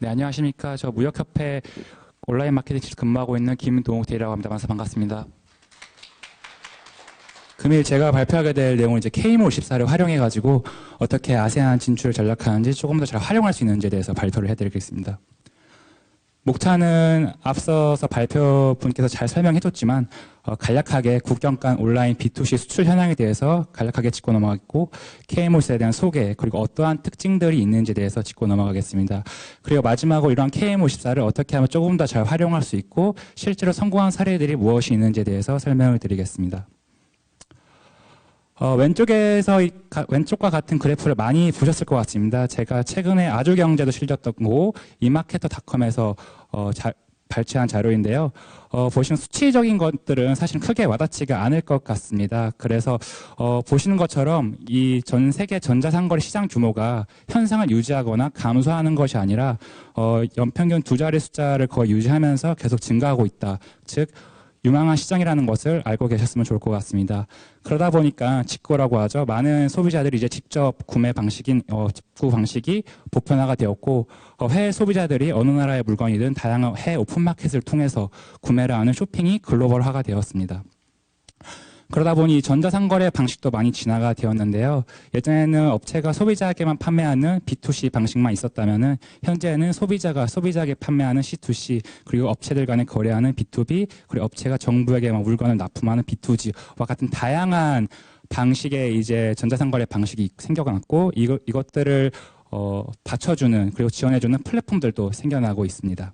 네, 안녕하십니까. 저 무역협회 온라인 마케팅실에서 근무하고 있는 김동욱 대리라고 합니다. 만나서 반갑습니다. 금일 제가 발표하게 될 내용은 이제 K몰 14를 활용해가지고 어떻게 아세안 진출을 전략하는지 조금 더 잘 활용할 수 있는지에 대해서 발표를 해드리겠습니다. 목차는 앞서서 발표분께서 잘 설명해줬지만 간략하게 국경 간 온라인 B2C 수출 현황에 대해서 간략하게 짚고 넘어가겠고 K몰스에 대한 소개 그리고 어떠한 특징들이 있는지에 대해서 짚고 넘어가겠습니다. 그리고 마지막으로 이러한 KM54를 어떻게 하면 조금 더 잘 활용할 수 있고 실제로 성공한 사례들이 무엇이 있는지에 대해서 설명을 드리겠습니다. 왼쪽과 같은 그래프를 많이 보셨을 것 같습니다. 제가 최근에 아주경제도 실렸던 거고 이마케터닷컴에서 발췌한 자료인데요. 보시는 수치적인 것들은 사실 크게 와닿지가 않을 것 같습니다. 그래서 보시는 것처럼 이 전 세계 전자상거래 시장 규모가 현상을 유지하거나 감소하는 것이 아니라 연평균 두 자리 숫자를 거의 유지하면서 계속 증가하고 있다. 즉 유망한 시장이라는 것을 알고 계셨으면 좋을 것 같습니다. 그러다 보니까 직구라고 하죠. 많은 소비자들이 이제 직접 구매 방식인 직구 방식이 보편화가 되었고 해외 소비자들이 어느 나라의 물건이든 다양한 해외 오픈마켓을 통해서 구매를 하는 쇼핑이 글로벌화가 되었습니다. 그러다 보니 전자상거래 방식도 많이 진화가 되었는데요. 예전에는 업체가 소비자에게만 판매하는 B2C 방식만 있었다면은 현재는 소비자가 소비자에게 판매하는 C2C 그리고 업체들 간에 거래하는 B2B 그리고 업체가 정부에게 물건을 납품하는 B2G와 같은 다양한 방식의 이제 전자상거래 방식이 생겨났고 이것들을 받쳐주는 그리고 지원해주는 플랫폼들도 생겨나고 있습니다.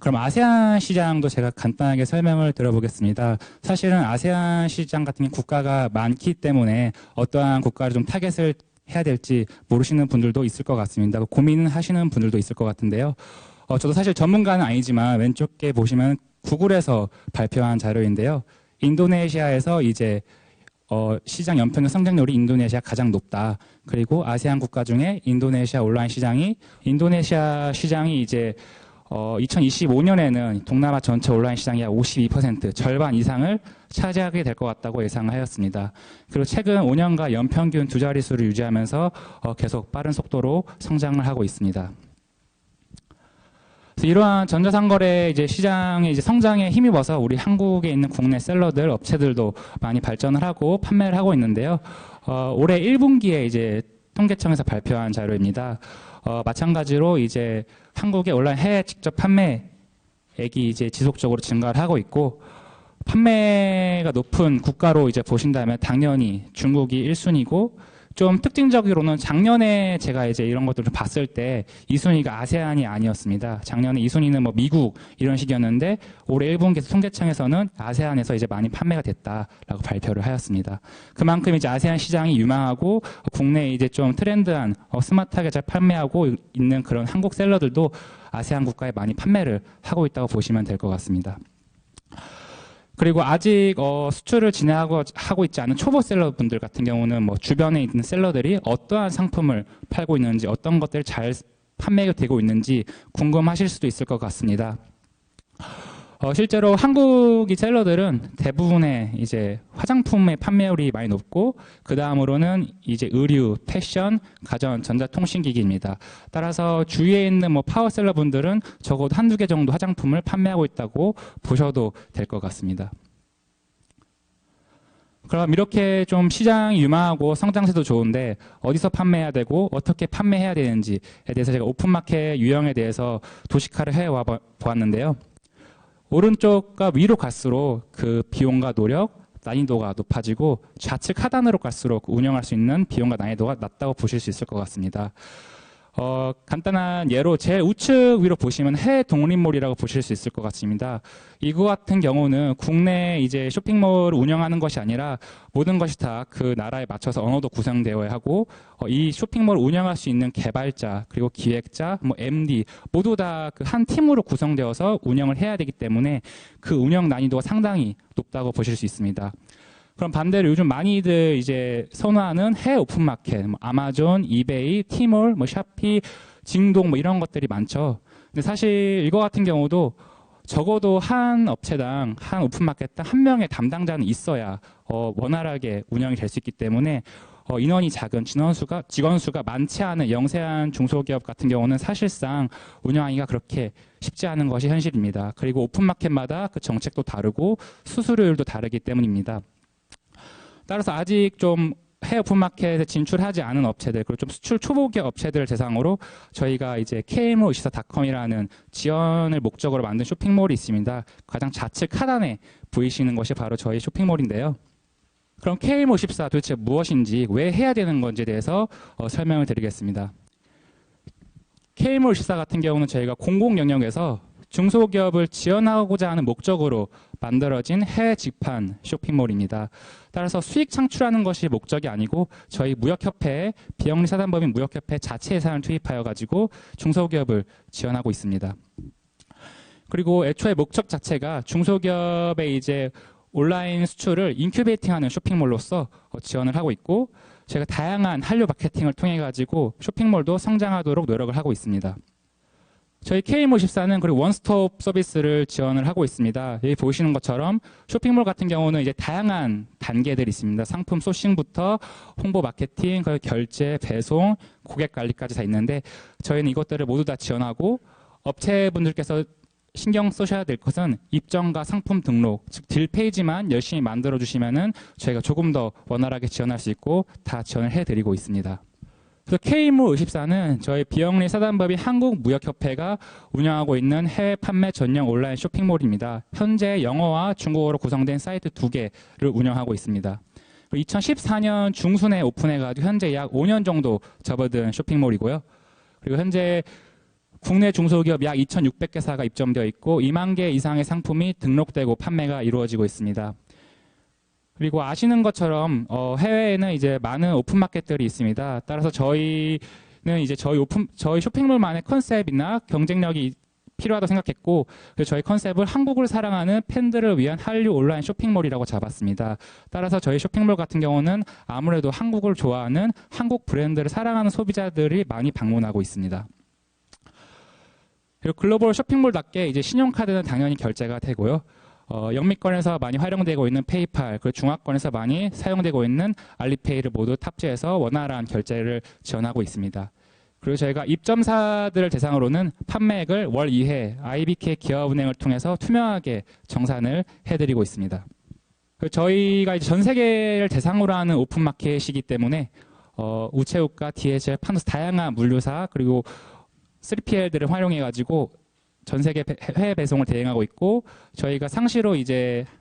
그럼 아세안 시장도 제가 간단하게 설명을 드려보겠습니다. 사실은 아세안 시장 같은 경우 국가가 많기 때문에 어떠한 국가를 좀 타겟을 해야 될지 모르시는 분들도 있을 것 같습니다. 고민하시는 분들도 있을 것 같은데요. 저도 사실 전문가는 아니지만 왼쪽에 보시면 구글에서 발표한 자료인데요. 인도네시아에서 이제 시장 연평균 성장률이 인도네시아 가장 높다. 그리고 아세안 국가 중에 인도네시아 온라인 시장이 이제 2025년에는 동남아 전체 온라인 시장이 약 52% 절반 이상을 차지하게 될 것 같다고 예상을 하였습니다. 그리고 최근 5년간 연평균 두 자릿수를 유지하면서 계속 빠른 속도로 성장을 하고 있습니다. 그래서 이러한 전자상거래 이제 시장의 이제 성장에 힘입어서 우리 한국에 있는 국내 셀러들, 업체들도 많이 발전을 하고 판매를 하고 있는데요. 올해 1분기에 이제 통계청에서 발표한 자료입니다. 마찬가지로 이제 한국의 온라인 해외 직접 판매액이 이제 지속적으로 증가를 하고 있고 판매가 높은 국가로 이제 보신다면 당연히 중국이 1순위고 좀 특징적으로는 작년에 제가 이제 이런 것들을 봤을 때 2순위가 아세안이 아니었습니다. 작년에 2순위는 뭐 미국 이런 식이었는데 올해 1분기 통계청에서는 아세안에서 이제 많이 판매가 됐다라고 발표를 하였습니다. 그만큼 이제 아세안 시장이 유망하고 국내에 이제 좀 트렌드한 스마트하게 잘 판매하고 있는 그런 한국 셀러들도 아세안 국가에 많이 판매를 하고 있다고 보시면 될 것 같습니다. 그리고 아직 수출을 진행하고 있지 않은 초보 셀러분들 같은 경우는 뭐 주변에 있는 셀러들이 어떠한 상품을 팔고 있는지 어떤 것들을 잘 판매가 되고 있는지 궁금하실 수도 있을 것 같습니다. 실제로 한국의 셀러들은 대부분의 이제 화장품의 판매율이 많이 높고 그 다음으로는 이제 의류, 패션, 가전, 전자통신기기입니다. 따라서 주위에 있는 뭐 파워셀러 분들은 적어도 한두 개 정도 화장품을 판매하고 있다고 보셔도 될 것 같습니다. 그럼 이렇게 좀 시장이 유망하고 성장세도 좋은데 어디서 판매해야 되고 어떻게 판매해야 되는지에 대해서 제가 오픈마켓 유형에 대해서 도식화를 해와 보았는데요. 오른쪽과 위로 갈수록 그 비용과 노력, 난이도가 높아지고 좌측 하단으로 갈수록 운영할 수 있는 비용과 난이도가 낮다고 보실 수 있을 것 같습니다. 간단한 예로 제일 우측 위로 보시면 해외 독립몰이라고 보실 수 있을 것 같습니다. 이거 같은 경우는 국내 이제 쇼핑몰을 운영하는 것이 아니라 모든 것이 다 그 나라에 맞춰서 언어도 구성되어야 하고 이 쇼핑몰을 운영할 수 있는 개발자 그리고 기획자, 뭐 MD 모두 다 그 한 팀으로 구성되어서 운영을 해야 되기 때문에 그 운영 난이도가 상당히 높다고 보실 수 있습니다. 그럼 반대로 요즘 많이들 이제 선호하는 해외 오픈마켓, 뭐 아마존, 이베이, 티몰, 뭐 샤피, 징동 뭐 이런 것들이 많죠. 근데 사실 이거 같은 경우도 적어도 한 업체당, 한 오픈마켓당 한 명의 담당자는 있어야 원활하게 운영이 될 수 있기 때문에 인원이 작은 직원 수가 많지 않은 영세한 중소기업 같은 경우는 사실상 운영하기가 그렇게 쉽지 않은 것이 현실입니다. 그리고 오픈마켓마다 그 정책도 다르고 수수료율도 다르기 때문입니다. 따라서 아직 좀 해외 오픈마켓에 진출하지 않은 업체들, 그리고 좀 수출 초보기업 업체들을 대상으로 저희가 이제 KMO24.com이라는 지원을 목적으로 만든 쇼핑몰이 있습니다. 가장 좌측 하단에 보이시는 것이 바로 저희 쇼핑몰인데요. 그럼 KMO24 도대체 무엇인지, 왜 해야 되는 건지에 대해서 설명을 드리겠습니다. KMO24 같은 경우는 저희가 공공 영역에서 중소기업을 지원하고자 하는 목적으로 만들어진 해외 직판 쇼핑몰입니다. 따라서 수익 창출하는 것이 목적이 아니고 저희 무역협회, 비영리 사단법인 무역협회 자체 예산을 투입하여 가지고 중소기업을 지원하고 있습니다. 그리고 애초에 목적 자체가 중소기업의 이제 온라인 수출을 인큐베이팅하는 쇼핑몰로서 지원을 하고 있고, 저희가 다양한 한류 마케팅을 통해 가지고 쇼핑몰도 성장하도록 노력을 하고 있습니다. 저희 KMO24는 그리고 원스톱 서비스를 지원을 하고 있습니다. 여기 보시는 것처럼 쇼핑몰 같은 경우는 이제 다양한 단계들이 있습니다. 상품 소싱부터 홍보 마케팅, 그리고 결제, 배송, 고객 관리까지 다 있는데, 저희는 이것들을 모두 다 지원하고, 업체분들께서 신경 쓰셔야 될 것은 입점과 상품 등록, 즉 딜 페이지만 열심히 만들어 주시면은 저희가 조금 더 원활하게 지원할 수 있고 다 지원을 해드리고 있습니다. 그래서 KMO24는 저희 비영리 사단법인 한국무역협회가 운영하고 있는 해외 판매 전용 온라인 쇼핑몰입니다. 현재 영어와 중국어로 구성된 사이트 2개를 운영하고 있습니다. 2014년 중순에 오픈해가지고 현재 약 5년 정도 접어든 쇼핑몰이고요. 그리고 현재 국내 중소기업 약 2,600개사가 입점되어 있고 2만 개 이상의 상품이 등록되고 판매가 이루어지고 있습니다. 그리고 아시는 것처럼 해외에는 이제 많은 오픈마켓들이 있습니다. 따라서 저희는 이제 저희 쇼핑몰만의 컨셉이나 경쟁력이 필요하다고 생각했고, 그래서 저희 컨셉을 한국을 사랑하는 팬들을 위한 한류 온라인 쇼핑몰이라고 잡았습니다. 따라서 저희 쇼핑몰 같은 경우는 아무래도 한국을 좋아하는 한국 브랜드를 사랑하는 소비자들이 많이 방문하고 있습니다. 그리고 글로벌 쇼핑몰답게 이제 신용카드는 당연히 결제가 되고요. 영미권에서 많이 활용되고 있는 페이팔, 그리고 중화권에서 많이 사용되고 있는 알리페이를 모두 탑재해서 원활한 결제를 지원하고 있습니다. 그리고 저희가 입점사들을 대상으로는 판매액을 월 2회 IBK 기업은행을 통해서 투명하게 정산을 해드리고 있습니다. 저희가 이제 전 세계를 대상으로 하는 오픈마켓이기 때문에 우체국과 DHL, 판도스 다양한 물류사 그리고 3PL들을 활용해가지고 전 세계 해외 배송을 대행하고 있고, 저희가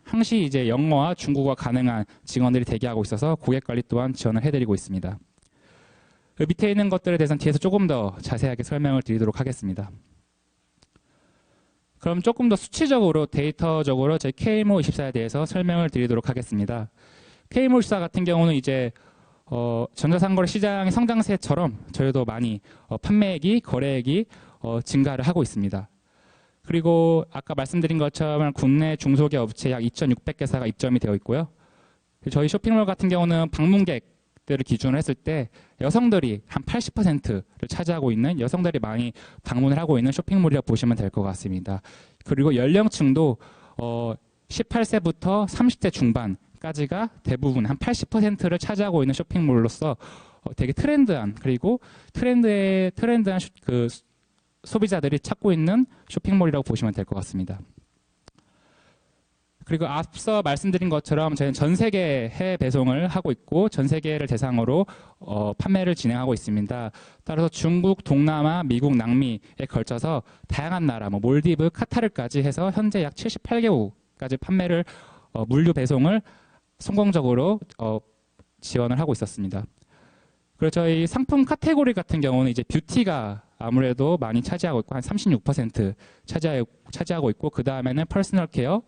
항시 이제 영어와 중국어 가능한 직원들이 대기하고 있어서 고객 관리 또한 지원을 해드리고 있습니다. 그 밑에 있는 것들에 대해서는 뒤에서 조금 더 자세하게 설명을 드리도록 하겠습니다. 그럼 조금 더 수치적으로, 데이터적으로 저희 KMO24에 대해서 설명을 드리도록 하겠습니다. KMO24 같은 경우는 이제 전자상거래 시장의 성장세처럼 저희도 많이 판매액이, 거래액이 증가를 하고 있습니다. 그리고 아까 말씀드린 것처럼 국내 중소기업 업체 약 2,600개사가 입점이 되어 있고요. 저희 쇼핑몰 같은 경우는 방문객들을 기준으로 했을 때 여성들이 한 80%를 차지하고 있는, 여성들이 많이 방문을 하고 있는 쇼핑몰이라고 보시면 될 것 같습니다. 그리고 연령층도 18세부터 30대 중반까지가 대부분 한 80%를 차지하고 있는 쇼핑몰로서 되게 트렌드한, 그리고 트렌드한 그 소비자들이 찾고 있는 쇼핑몰이라고 보시면 될 것 같습니다. 그리고 앞서 말씀드린 것처럼 저희는 전 세계 해외 배송을 하고 있고 전 세계를 대상으로 판매를 진행하고 있습니다. 따라서 중국, 동남아, 미국, 남미에 걸쳐서 다양한 나라, 몰디브, 카타르까지 해서 현재 약 78개국까지 판매를 물류 배송을 성공적으로 지원을 하고 있었습니다. 그리고 저희 상품 카테고리 같은 경우는 이제 뷰티가 아무래도 많이 차지하고 있고 한 36% 차지하고 있고, 그 다음에는 퍼스널 케어,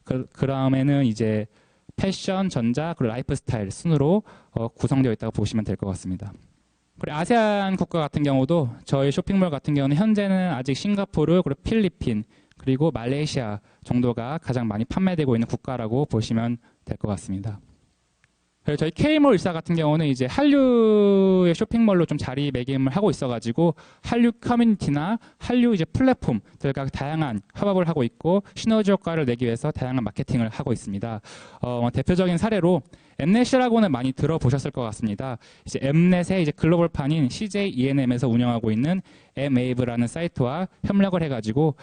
그 다음에는 이제 패션, 전자, 그리고 라이프 스타일 순으로 구성되어 있다고 보시면 될 것 같습니다. 그리고 아세안 국가 같은 경우도 저희 쇼핑몰 같은 경우는 현재는 아직 싱가포르, 그리고 필리핀, 그리고 말레이시아 정도가 가장 많이 판매되고 있는 국가라고 보시면 될 것 같습니다. 그리고 저희 K몰 일사 같은 경우는 이제 한류의 쇼핑몰로 좀 자리매김을 하고 있어가지고 한류 커뮤니티나 한류 이제 플랫폼들과 다양한 협업을 하고 있고 시너지 효과를 내기 위해서 다양한 마케팅을 하고 있습니다. 대표적인 사례로 엠넷이라고는 많이 들어보셨을 것 같습니다. 이제 엠넷의 이제 글로벌판인 CJ ENM에서 운영하고 있는 엠웨이브라는 사이트와 협력을 해가지고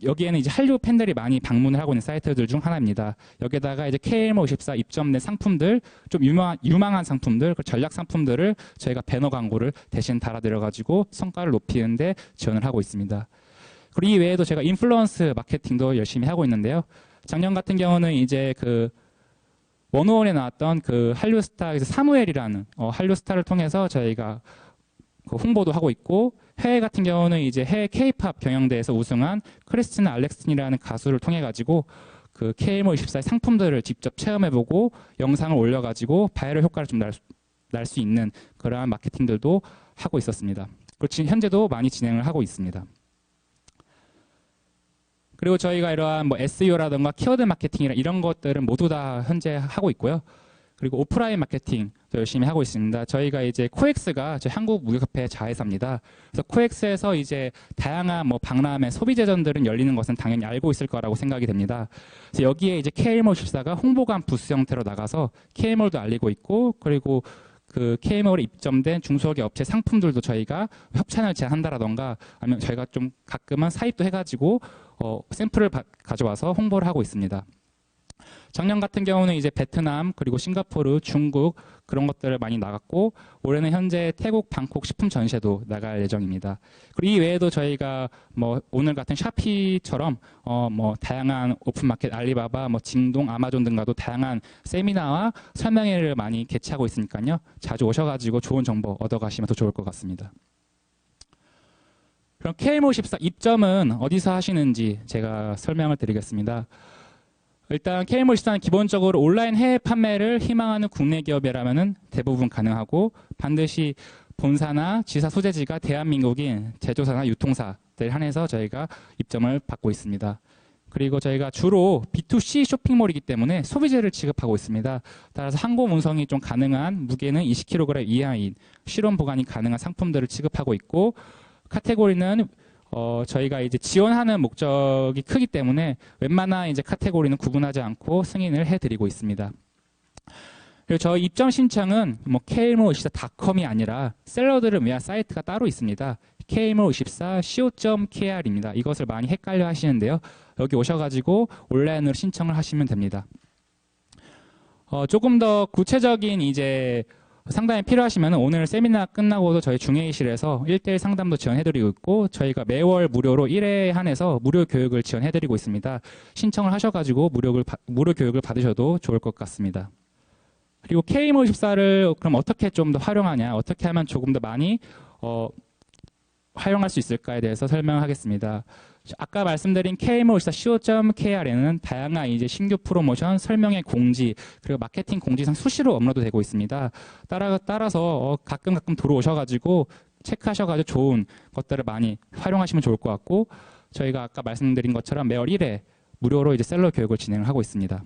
여기에는 이제 한류 팬들이 많이 방문을 하고 있는 사이트들 중 하나입니다. 여기에다가 이제 KMO24 입점된 상품들, 좀 유망한 상품들, 그 전략 상품들을 저희가 배너 광고를 대신 달아드려가지고 성과를 높이는데 지원을 하고 있습니다. 그리고 이 외에도 제가 인플루언스 마케팅도 열심히 하고 있는데요. 작년 같은 경우는 이제 그 원오원에 나왔던 그 한류 스타 사무엘이라는 한류 스타를 통해서 저희가 그 홍보도 하고 있고 해외 같은 경우는 이제 해외 K-팝 경영대회에서 우승한 크리스티나 알렉슨이라는 가수를 통해 가지고 그 KMO24의 상품들을 직접 체험해보고 영상을 올려가지고 바이럴 효과를 좀 날 수 있는 그러한 마케팅들도 하고 있었습니다. 그리고 지금 현재도 많이 진행을 하고 있습니다. 그리고 저희가 이러한 뭐 SEO라든가 키워드 마케팅이나 이런 것들은 모두 다 현재 하고 있고요. 그리고 오프라인 마케팅도 열심히 하고 있습니다. 저희가 이제 코엑스가 저희 한국무역협회 자회사입니다. 그래서 코엑스에서 이제 다양한 뭐 박람회 소비재전들은 열리는 것은 당연히 알고 있을 거라고 생각이 됩니다. 그래서 여기에 이제 KMO14가 홍보관 부스 형태로 나가서 KMO도 알리고 있고 그리고 그 KMO에 입점된 중소기업 업체 상품들도 저희가 협찬을 제안한다라던가 아니면 저희가 좀 가끔은 사입도 해가지고 샘플을 가져와서 홍보를 하고 있습니다. 작년 같은 경우는 이제 베트남 그리고 싱가포르, 중국 그런 것들을 많이 나갔고 올해는 현재 태국, 방콕 식품 전시회도 나갈 예정입니다. 그리고 이 외에도 저희가 뭐 오늘 같은 샤피처럼 뭐 다양한 오픈마켓, 알리바바, 뭐 징동, 아마존 등과도 다양한 세미나와 설명회를 많이 개최하고 있으니까요. 자주 오셔가지고 좋은 정보 얻어가시면 더 좋을 것 같습니다. 그럼 KMO14 입점은 어디서 하시는지 제가 설명을 드리겠습니다. 일단 KMO14는 기본적으로 온라인 해외 판매를 희망하는 국내 기업이라면 대부분 가능하고 반드시 본사나 지사 소재지가 대한민국인 제조사나 유통사들 한해서 저희가 입점을 받고 있습니다. 그리고 저희가 주로 B2C 쇼핑몰이기 때문에 소비재를 취급하고 있습니다. 따라서 항공 운송이 좀 가능한 무게는 20kg 이하인 실온 보관이 가능한 상품들을 취급하고 있고 카테고리는 저희가 이제 지원하는 목적이 크기 때문에 웬만한 이제 카테고리는 구분하지 않고 승인을 해드리고 있습니다. 그리고 저희 입점 신청은 뭐 KMO24.com이 아니라 셀러들을 위한 사이트가 따로 있습니다. KMO24 co.kr입니다. 이것을 많이 헷갈려 하시는데요. 여기 오셔가지고 온라인으로 신청을 하시면 됩니다. 조금 더 구체적인 이제 상담이 필요하시면 오늘 세미나 끝나고도 저희 중회의실에서 1대1 상담도 지원해드리고 있고 저희가 매월 무료로 1회에 한해서 무료 교육을 지원해드리고 있습니다. 신청을 하셔가지고 무료 교육을 받으셔도 좋을 것 같습니다. 그리고 KMO24를 그럼 어떻게 좀 더 활용하냐, 어떻게 하면 조금 더 많이 활용할 수 있을까에 대해서 설명하겠습니다. 아까 말씀드린 KMO24 co.kr에는 다양한 이제 신규 프로모션, 설명회 공지, 그리고 마케팅 공지상 수시로 업로드되고 있습니다. 따라서 가끔 들어오셔가지고 체크하셔가지고 좋은 것들을 많이 활용하시면 좋을 것 같고 저희가 아까 말씀드린 것처럼 매월 1회 무료로 이제 셀러 교육을 진행을 하고 있습니다.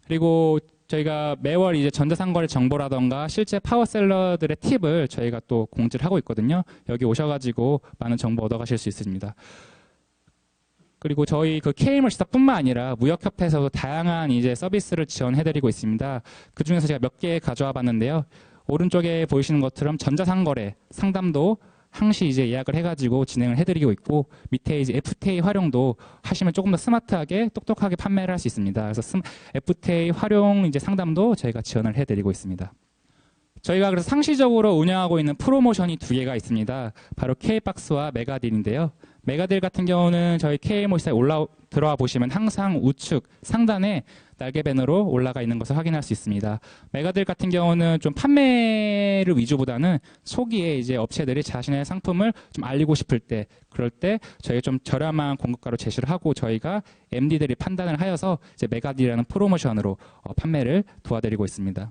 그리고 저희가 매월 이제 전자상거래 정보라던가 실제 파워셀러들의 팁을 저희가 또 공지를 하고 있거든요. 여기 오셔가지고 많은 정보 얻어가실 수 있습니다. 그리고 저희 그 KMO14뿐만 아니라 무역협회에서도 다양한 이제 서비스를 지원해드리고 있습니다. 그 중에서 제가 몇 개 가져와 봤는데요. 오른쪽에 보이시는 것처럼 전자상거래 상담도 항시 이제 예약을 해가지고 진행을 해드리고 있고 밑에 이제 FTA 활용도 하시면 조금 더 스마트하게 똑똑하게 판매를 할 수 있습니다. 그래서 FTA 활용 이제 상담도 저희가 지원을 해드리고 있습니다. 저희가 그래서 상시적으로 운영하고 있는 프로모션이 2개가 있습니다. 바로 K박스와 메가딜인데요. 메가딜 같은 경우는 저희 KMO24에 들어와 보시면 항상 우측 상단에 날개 배너로 올라가 있는 것을 확인할 수 있습니다. 메가딜 같은 경우는 좀 판매를 위주보다는 초기에 이제 업체들이 자신의 상품을 좀 알리고 싶을 때, 그럴 때 저희가 좀 저렴한 공급가로 제시를 하고 저희가 MD들이 판단을 하여서 이제 메가딜이라는 프로모션으로 판매를 도와드리고 있습니다.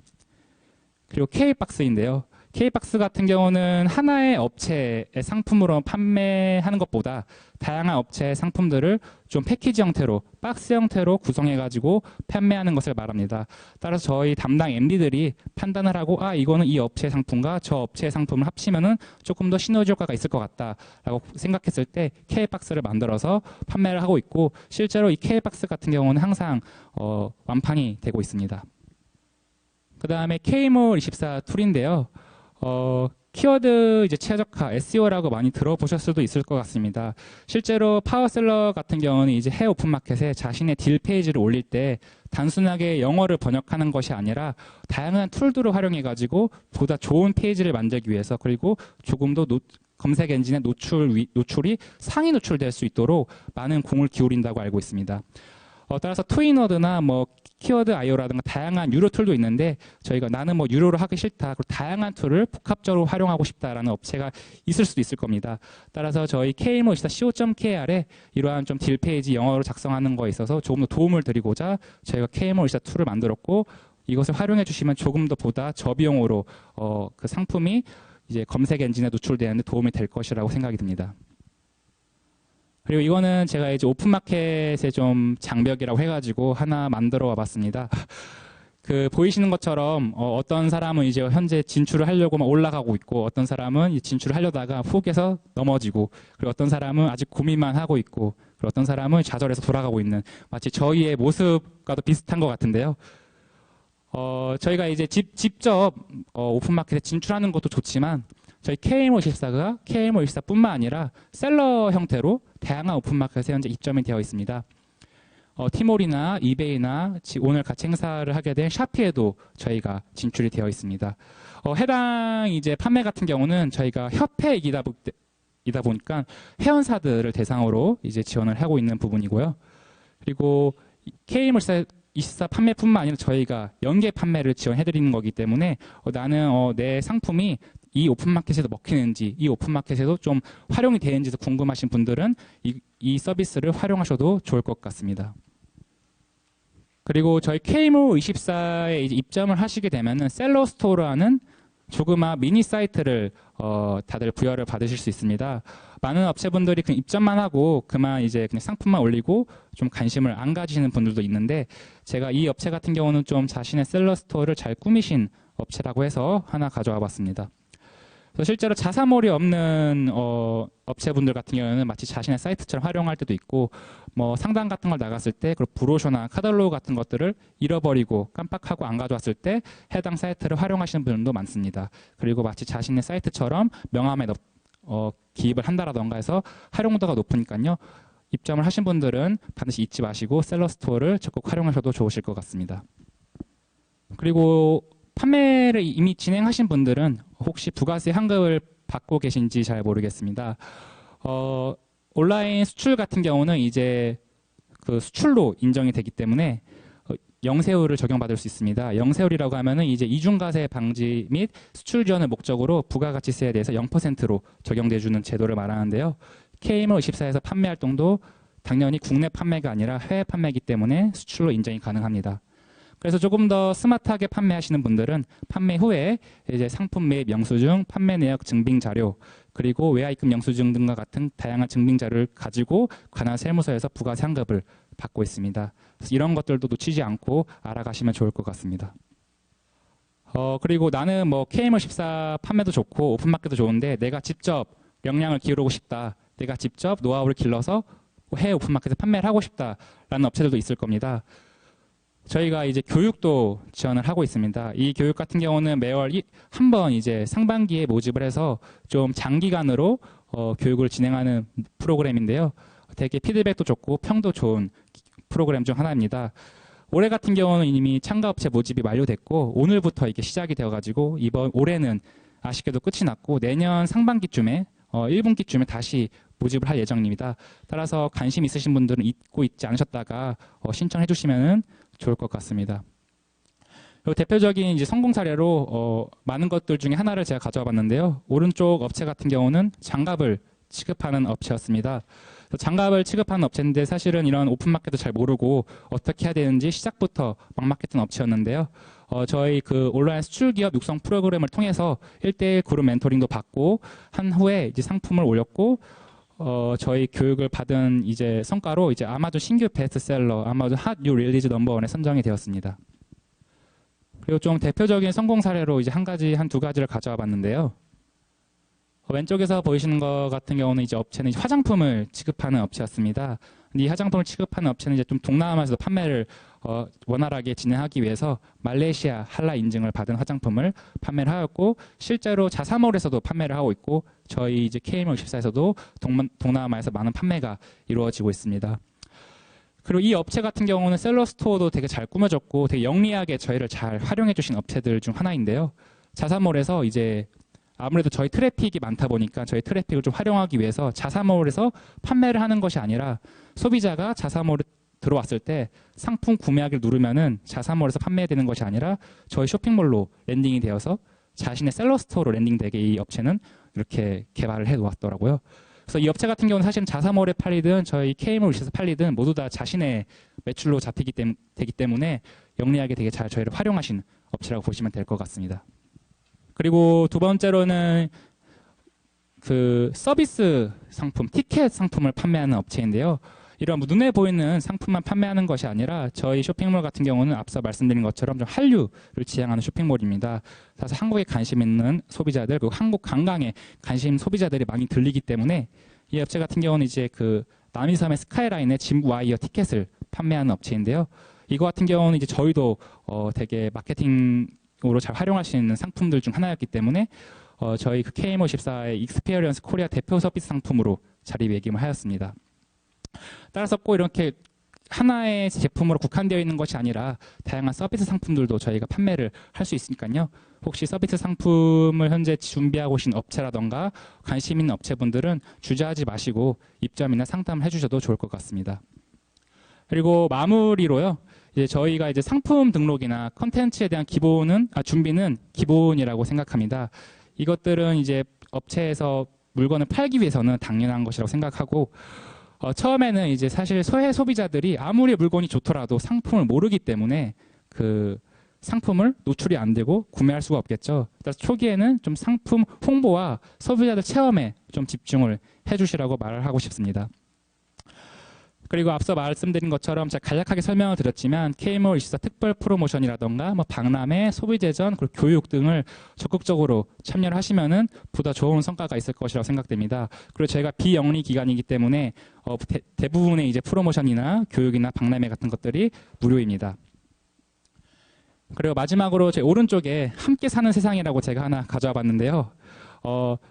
그리고 K박스인데요. K박스 같은 경우는 하나의 업체의 상품으로 판매하는 것보다 다양한 업체의 상품들을 좀 패키지 형태로, 박스 형태로 구성해가지고 판매하는 것을 말합니다. 따라서 저희 담당 MD들이 판단을 하고, 이거는 이 업체의 상품과 저 업체의 상품을 합치면은 조금 더 시너지 효과가 있을 것 같다라고 생각했을 때 K박스를 만들어서 판매를 하고 있고, 실제로 이 K박스 같은 경우는 항상 완판이 되고 있습니다. 그 다음에 K몰24 툴인데요. 키워드 이제 최적화, SEO라고 많이 들어보셨을 수도 있을 것 같습니다. 실제로 파워셀러 같은 경우는 이제 해외 오픈마켓에 자신의 딜 페이지를 올릴 때 단순하게 영어를 번역하는 것이 아니라 다양한 툴들을 활용해가지고 보다 좋은 페이지를 만들기 위해서, 그리고 조금 더 검색 엔진의 노출이 상위 노출될 수 있도록 많은 공을 기울인다고 알고 있습니다. 따라서 트윈워드나 뭐 키워드 IO라든가 다양한 유료 툴도 있는데, 저희가 나는 뭐 유료로 하기 싫다, 그리고 다양한 툴을 복합적으로 활용하고 싶다라는 업체가 있을 수도 있을 겁니다. 따라서 저희 KMO24co.kr에 이러한 좀 딜 페이지 영어로 작성하는 거에 있어서 조금 더 도움을 드리고자 저희가 KMO24 툴을 만들었고, 이것을 활용해 주시면 조금 더 보다 저비용으로 그 상품이 이제 검색 엔진에 노출되는 데 도움이 될 것이라고 생각이 듭니다. 그리고 이거는 제가 이제 오픈마켓의 좀 장벽이라고 해가지고 하나 만들어 와봤습니다. 보이시는 것처럼 어떤 사람은 이제 현재 진출을 하려고 막 올라가고 있고, 어떤 사람은 진출을 하려다가 훅에서 넘어지고, 그리고 어떤 사람은 아직 고민만 하고 있고, 그리고 어떤 사람은 좌절해서 돌아가고 있는, 마치 저희의 모습과도 비슷한 것 같은데요. 저희가 이제 직접 오픈마켓에 진출하는 것도 좋지만, 저희 KMO24가 KMO24뿐만 아니라 셀러 형태로 다양한 오픈마켓에 현재 입점이 되어 있습니다. 티몰이나 이베이나 오늘 같이 행사를 하게 된 샤피에도 저희가 진출이 되어 있습니다. 해당 이제 판매 같은 경우는 저희가 협회이다 보니까 회원사들을 대상으로 이제 지원을 하고 있는 부분이고요. 그리고 KMO24 판매뿐만 아니라 저희가 연계 판매를 지원해드리는 거기 때문에 나는 내 상품이 이 오픈마켓에도 먹히는지, 이 오픈마켓에도 좀 활용이 되는지도 궁금하신 분들은 이 서비스를 활용하셔도 좋을 것 같습니다. 그리고 저희 KMO24에 이제 입점을 하시게 되면은 셀러 스토어라는 조그마 미니 사이트를 다들 부여를 받으실 수 있습니다. 많은 업체분들이 그냥 입점만 하고 그만 이제 그냥 상품만 올리고 좀 관심을 안 가지시는 분들도 있는데, 제가 이 업체 같은 경우는 좀 자신의 셀러 스토어를 잘 꾸미신 업체라고 해서 하나 가져와 봤습니다. 실제로 자사몰이 없는 업체분들 같은 경우는 마치 자신의 사이트처럼 활용할 때도 있고, 뭐 상담 같은 걸 나갔을 때 그리고 브로셔나 카탈로그 같은 것들을 잃어버리고 깜빡하고 안 가져왔을 때 해당 사이트를 활용하시는 분들도 많습니다. 그리고 마치 자신의 사이트처럼 명함에 기입을 한다라던가 해서 활용도가 높으니까요. 입점을 하신 분들은 반드시 잊지 마시고 셀러 스토어를 적극 활용하셔도 좋으실 것 같습니다. 그리고 판매를 이미 진행하신 분들은 혹시 부가세 환급을 받고 계신지 잘 모르겠습니다. 온라인 수출 같은 경우는 이제 그 수출로 인정이 되기 때문에 영세율을 적용받을 수 있습니다. 영세율이라고 하면은 이제 이중과세 방지 및 수출 지원을 목적으로 부가가치세에 대해서 0%로 적용돼주는 제도를 말하는데요. KMO24에서 판매 활동도 당연히 국내 판매가 아니라 해외 판매이기 때문에 수출로 인정이 가능합니다. 그래서 조금 더 스마트하게 판매하시는 분들은 판매 후에 이제 상품 매입 영수증, 판매 내역 증빙 자료, 그리고 외화입금 영수증 등과 같은 다양한 증빙 자료를 가지고 관할 세무서에서 부가세 환급을 받고 있습니다. 그래서 이런 것들도 놓치지 않고 알아가시면 좋을 것 같습니다. 그리고 나는 뭐 KMO24 판매도 좋고 오픈마켓도 좋은데 내가 직접 역량을 기울이고 싶다, 내가 직접 노하우를 길러서 해외 오픈마켓에 판매를 하고 싶다라는 업체들도 있을 겁니다. 저희가 이제 교육도 지원을 하고 있습니다. 이 교육 같은 경우는 매월 한 번 이제 상반기에 모집을 해서 좀 장기간으로 교육을 진행하는 프로그램인데요. 되게 피드백도 좋고 평도 좋은 프로그램 중 하나입니다. 올해 같은 경우는 이미 참가업체 모집이 완료됐고 오늘부터 이게 시작이 되어가지고 올해는 아쉽게도 끝이 났고 내년 상반기쯤에 1분기쯤에 다시 모집을 할 예정입니다. 따라서 관심 있으신 분들은 잊고 있지 않으셨다가 신청해 주시면 좋을 것 같습니다. 그리고 대표적인 이제 성공 사례로 많은 것들 중에 하나를 제가 가져와 봤는데요. 오른쪽 업체 같은 경우는 장갑을 취급하는 업체였습니다. 장갑을 취급하는 업체인데 사실은 이런 오픈마켓도 잘 모르고 어떻게 해야 되는지 시작부터 막막했던 업체였는데요. 저희 그 온라인 수출 기업 육성 프로그램을 통해서 1대1 그룹 멘토링도 받고 한 후에 이제 상품을 올렸고 저희 교육을 받은 이제 성과로 이제 아마존 신규 베스트셀러, 아마존 핫 뉴 릴리즈 넘버원에 선정이 되었습니다. 그리고 좀 대표적인 성공 사례로 이제 한 두 가지를 가져와 봤는데요. 왼쪽에서 보이시는 것 같은 경우는 이제 업체는 이제 화장품을 취급하는 업체였습니다. 이 화장품을 취급하는 업체는 이제 좀 동남아에서 판매를 원활하게 진행하기 위해서 말레이시아 할라 인증을 받은 화장품을 판매를 하였고, 실제로 자사몰에서도 판매를 하고 있고, 저희 이제 KM54에서도 동남아에서 많은 판매가 이루어지고 있습니다. 그리고 이 업체 같은 경우는 셀러 스토어도 되게 잘 꾸며졌고 되게 영리하게 저희를 잘 활용해 주신 업체들 중 하나인데요. 자사몰에서 이제 아무래도 저희 트래픽이 많다 보니까 저희 트래픽을 좀 활용하기 위해서 자사몰에서 판매를 하는 것이 아니라 소비자가 자사몰에 들어왔을 때 상품 구매하기를 누르면은 자사몰에서 판매되는 것이 아니라 저희 쇼핑몰로 랜딩이 되어서 자신의 셀러 스토어로 랜딩되게 이 업체는 이렇게 개발을 해 놓았더라고요. 그래서 이 업체 같은 경우는 사실은 자사몰에 팔리든 저희 KM을 위해서 팔리든 모두 다 자신의 매출로 되기 때문에 영리하게 되게 잘 저희를 활용하신 업체라고 보시면 될 것 같습니다. 그리고 두 번째로는 그 서비스 상품, 티켓 상품을 판매하는 업체인데요. 이런 눈에 보이는 상품만 판매하는 것이 아니라 저희 쇼핑몰 같은 경우는 앞서 말씀드린 것처럼 좀 한류를 지향하는 쇼핑몰입니다. 사실 한국에 관심 있는 소비자들, 그리고 한국 관광에 관심 소비자들이 많이 들리기 때문에 이 업체 같은 경우는 이제 그 남이섬의 스카이라인의 짐 와이어 티켓을 판매하는 업체인데요. 이거 같은 경우는 이제 저희도 되게 마케팅으로 잘 활용할 수 있는 상품들 중 하나였기 때문에 저희 그 KM54의 익스페리언스 코리아 대표 서비스 상품으로 자리매김을 하였습니다. 따라서 꼭 이렇게 하나의 제품으로 국한되어 있는 것이 아니라 다양한 서비스 상품들도 저희가 판매를 할 수 있으니까요. 혹시 서비스 상품을 현재 준비하고 계신 업체라던가 관심 있는 업체분들은 주저하지 마시고 입점이나 상담을 해주셔도 좋을 것 같습니다. 그리고 마무리로요. 이제 저희가 이제 상품 등록이나 컨텐츠에 대한 준비는 기본이라고 생각합니다. 이것들은 이제 업체에서 물건을 팔기 위해서는 당연한 것이라고 생각하고, 처음에는 이제 사실 소비자들이 아무리 물건이 좋더라도 상품을 모르기 때문에 그 상품을 노출이 안 되고 구매할 수가 없겠죠. 그래서 초기에는 좀 상품 홍보와 소비자들 체험에 좀 집중을 해주시라고 말을 하고 싶습니다. 그리고 앞서 말씀드린 것처럼 제가 간략하게 설명을 드렸지만 KM54 특별 프로모션이라던가 박람회, 소비재전, 그리고 교육 등을 적극적으로 참여를 하시면은 보다 좋은 성과가 있을 것이라고 생각됩니다. 그리고 저희가 비영리 기관이기 때문에 대부분의 이제 프로모션이나 교육이나 박람회 같은 것들이 무료입니다. 그리고 마지막으로 제 오른쪽에 함께 사는 세상이라고 제가 하나 가져와 봤는데요.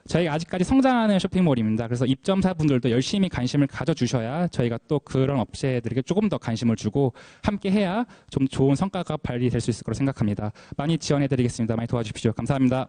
저희가 아직까지 성장하는 쇼핑몰입니다. 그래서 입점사분들도 열심히 관심을 가져주셔야 저희가 또 그런 업체들에게 조금 더 관심을 주고 함께 해야 좀 좋은 성과가 발휘될 수 있을 거라고 생각합니다. 많이 지원해드리겠습니다. 많이 도와주십시오. 감사합니다.